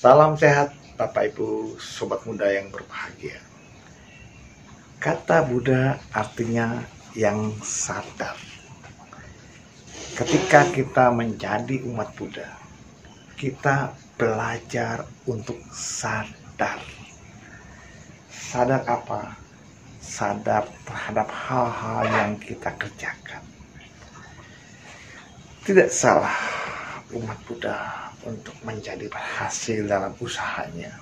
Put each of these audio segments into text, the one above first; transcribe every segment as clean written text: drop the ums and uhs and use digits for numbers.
Salam sehat Bapak Ibu Sobat Muda yang berbahagia. Kata Buddha artinya yang sadar. Ketika kita menjadi umat Buddha, kita belajar untuk sadar. Sadar apa? Sadar terhadap hal-hal yang kita kerjakan. Tidak salah umat Buddha untuk menjadi berhasil dalam usahanya.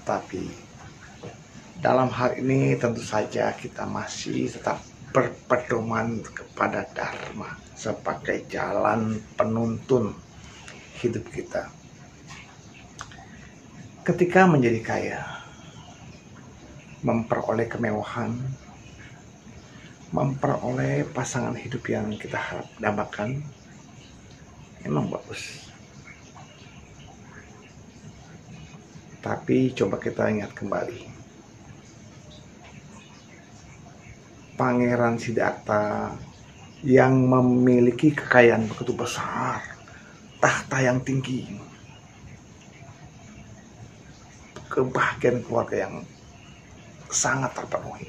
Tapi dalam hal ini tentu saja kita masih tetap berpedoman kepada Dharma sebagai jalan penuntun hidup kita. Ketika menjadi kaya, memperoleh kemewahan, memperoleh pasangan hidup yang kita harap dambakan, memang bagus. Tapi coba kita ingat kembali, Pangeran Siddhartha yang memiliki kekayaan begitu besar, tahta yang tinggi, kebahagiaan keluarga yang sangat terpenuhi.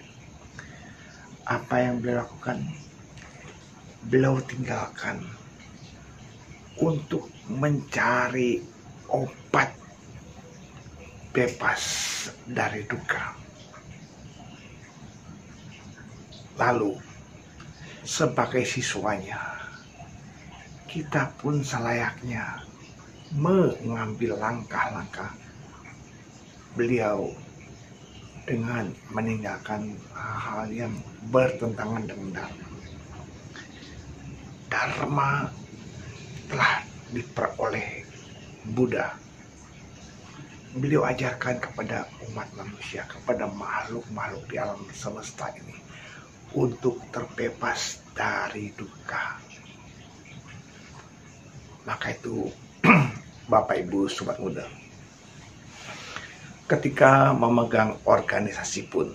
Apa yang beliau lakukan? Beliau tinggalkan untuk mencari obat bebas dari duka. Lalu sebagai siswanya, kita pun selayaknya mengambil langkah-langkah beliau dengan meninggalkan hal-hal yang bertentangan dengan Dharma. Dharma telah diperoleh Buddha. Beliau ajarkan kepada umat manusia, kepada makhluk-makhluk di alam semesta ini untuk terbebas dari duka. Maka itu Bapak Ibu Sobat Muda, ketika memegang organisasi pun,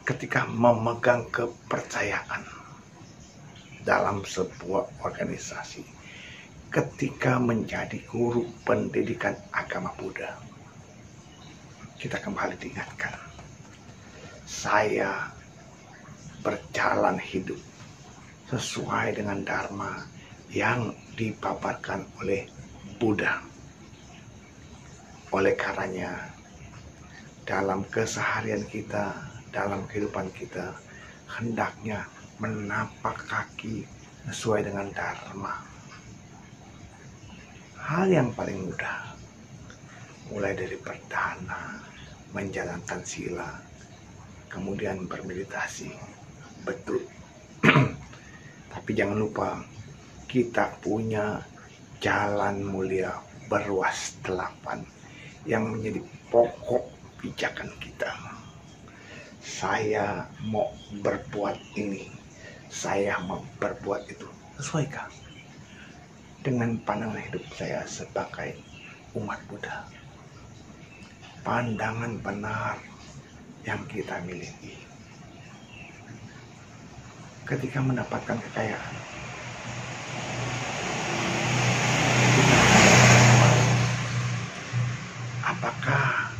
ketika memegang kepercayaan dalam sebuah organisasi, ketika menjadi guru pendidikan agama Buddha, kita kembali diingatkan, saya berjalan hidup sesuai dengan Dharma yang dipaparkan oleh Buddha. Oleh karenanya, dalam keseharian kita, dalam kehidupan kita, hendaknya menapak kaki sesuai dengan Dharma. Hal yang paling mudah, mulai dari berdana, menjalankan sila, kemudian bermeditasi, betul. Tapi jangan lupa, kita punya jalan mulia berwas 8 yang menjadi pokok pijakan kita. Saya mau berbuat ini, saya mau berbuat itu, sesuaikah dengan pandangan hidup saya sebagai umat Buddha? Pandangan benar yang kita miliki. Ketika mendapatkan kekayaan, apakah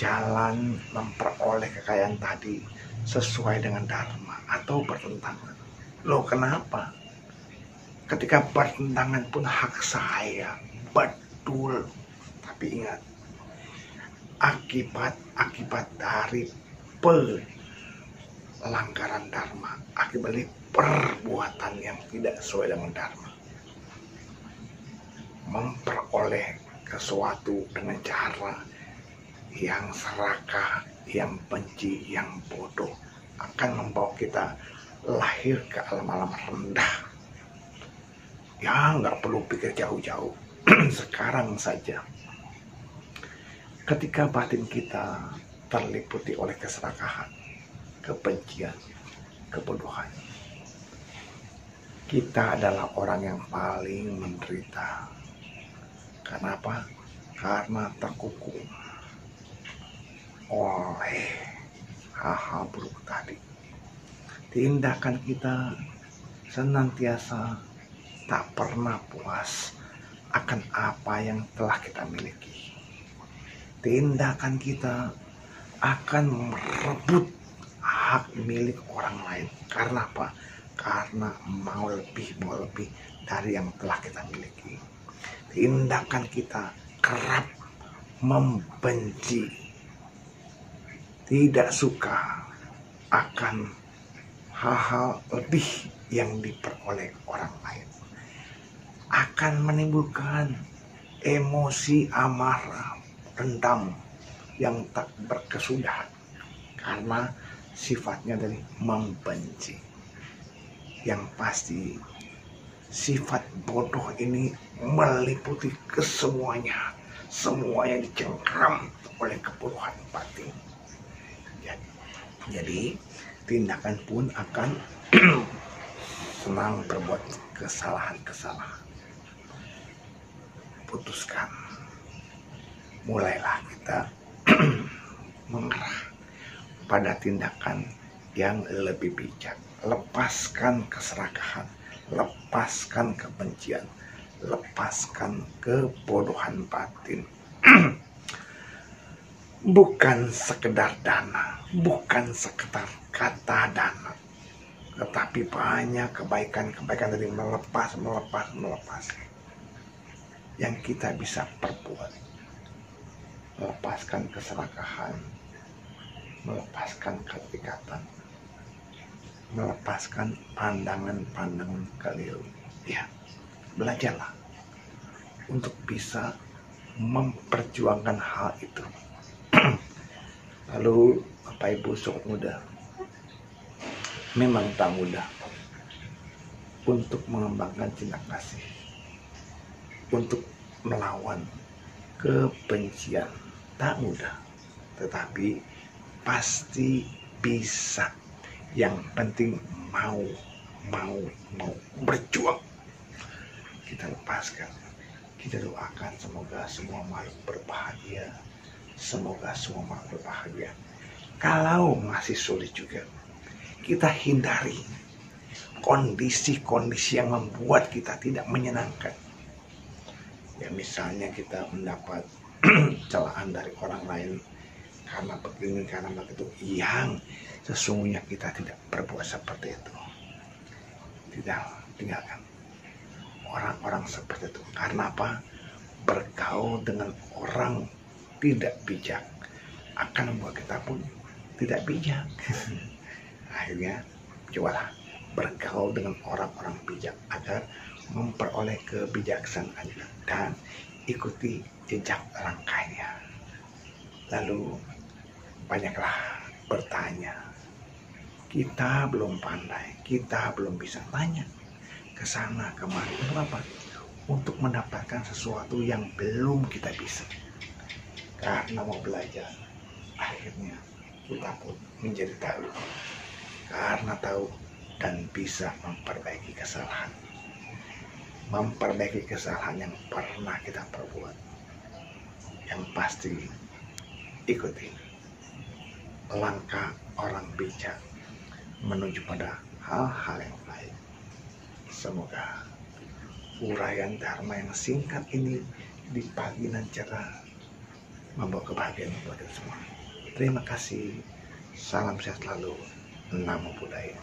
jalan memperoleh kekayaan tadi sesuai dengan Dharma atau bertentangan? Loh, kenapa? Ketika bertentangan pun hak saya, betul. Tapi ingat, akibat dari pelanggaran Dharma, akibat dari perbuatan yang tidak sesuai dengan Dharma, memperoleh sesuatu dengan cara yang serakah, yang benci, yang bodoh, akan membawa kita lahir ke alam-alam rendah. Ya, nggak perlu pikir jauh-jauh. Sekarang saja, ketika batin kita terliputi oleh keserakahan, kebencian, kebodohan, kita adalah orang yang paling menderita. Kenapa? Karena terkukung oleh hal-hal buruk tadi. Tindakan kita senantiasa tak pernah puas akan apa yang telah kita miliki. Tindakan kita akan merebut hak milik orang lain. Karena apa? Karena mau lebih dari yang telah kita miliki. Tindakan kita kerap membenci, tidak suka akan hal-hal lebih yang diperoleh orang lain, akan menimbulkan emosi amarah, dendam yang tak berkesudahan karena sifatnya dari membenci. Yang pasti sifat bodoh ini meliputi kesemuanya, semuanya dicengkram oleh kebodohan batin. Jadi tindakan pun akan senang berbuat kesalahan-kesalahan. Putuskan, mulailah kita mengarah pada tindakan yang lebih bijak. Lepaskan keserakahan, lepaskan kebencian, lepaskan kebodohan batin. Bukan sekedar dana, bukan sekedar kata dana, tetapi banyak kebaikan-kebaikan dari melepas yang kita bisa perbuat. Melepaskan keserakahan, melepaskan keikatan, melepaskan pandangan-pandangan keliru. Ya, belajarlah untuk bisa memperjuangkan hal itu. Lalu Bapak Ibu sobat muda, memang tak mudah untuk mengembangkan cinta kasih, untuk melawan kebencian, tak mudah, tetapi pasti bisa. Yang penting mau berjuang. Kita lepaskan, kita doakan semoga semua makhluk berbahagia, semoga semua makhluk berbahagia. Kalau masih sulit juga, kita hindari kondisi-kondisi yang membuat kita tidak menyenangkan. Ya, misalnya kita mendapat celaan dari orang lain karena begini, karena begitu, yang sesungguhnya kita tidak berbuat seperti itu. Tidak, tinggalkan orang-orang seperti itu. Karena apa? Bergaul dengan orang tidak bijak akan membuat kita pun tidak bijak. Akhirnya cobalah bergaul dengan orang-orang bijak agar memperoleh kebijaksanaan dan ikuti jejak langkahnya. Lalu banyaklah bertanya. Kita belum pandai, kita belum bisa tanya ke sana kemari. Untuk apa? Untuk mendapatkan sesuatu yang belum kita bisa. Karena mau belajar, akhirnya kita pun menjadi tahu. Karena tahu dan bisa memperbaiki kesalahan. Memperbaiki kesalahan yang pernah kita perbuat. Yang pasti ikuti langkah orang bijak menuju pada hal-hal yang baik. Semoga uraian dharma yang singkat ini di pagi dan cerah membawa kebahagiaan buat kita semua. Terima kasih. Salam sehat selalu. Namo Buddhaya.